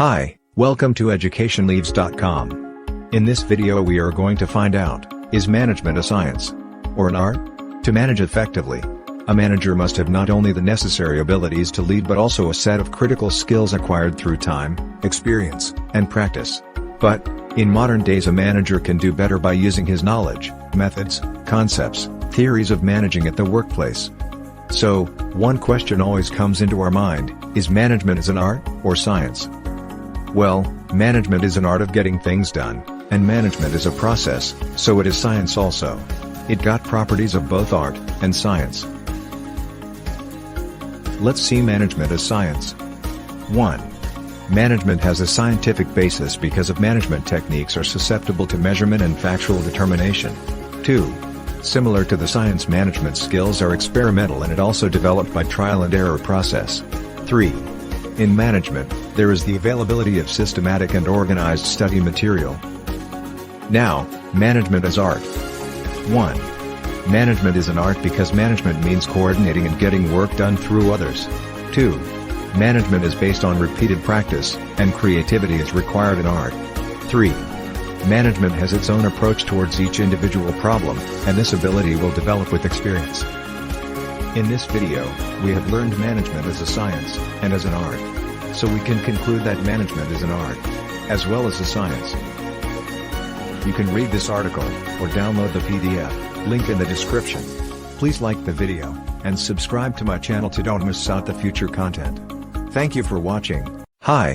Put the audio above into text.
Hi, welcome to Educationleaves.com. In this video we are going to find out, is management a science or an art? To manage effectively, a manager must have not only the necessary abilities to lead but also a set of critical skills acquired through time, experience, and practice. But, in modern days a manager can do better by using his knowledge, methods, concepts, theories of managing at the workplace. So, one question always comes into our mind, is management as an art or science? Well, management is an art of getting things done, and management is a process, so it is science also. It got properties of both art and science. Let's see management as science. 1. Management has a scientific basis because of management techniques are susceptible to measurement and factual determination. 2. Similar to the science, management skills are experimental and it also developed by trial and error process. 3. In management, there is the availability of systematic and organized study material. Now, management as art. 1. Management is an art because management means coordinating and getting work done through others. 2. Management is based on repeated practice, and creativity is required in art. 3. Management has its own approach towards each individual problem, and this ability will develop with experience. In this video, we have learned management as a science, and as an art. So we can conclude that management is an art, as well as a science. You can read this article, or download the PDF, link in the description. Please like the video, and subscribe to my channel to don't miss out the future content. Thank you for watching. Hi.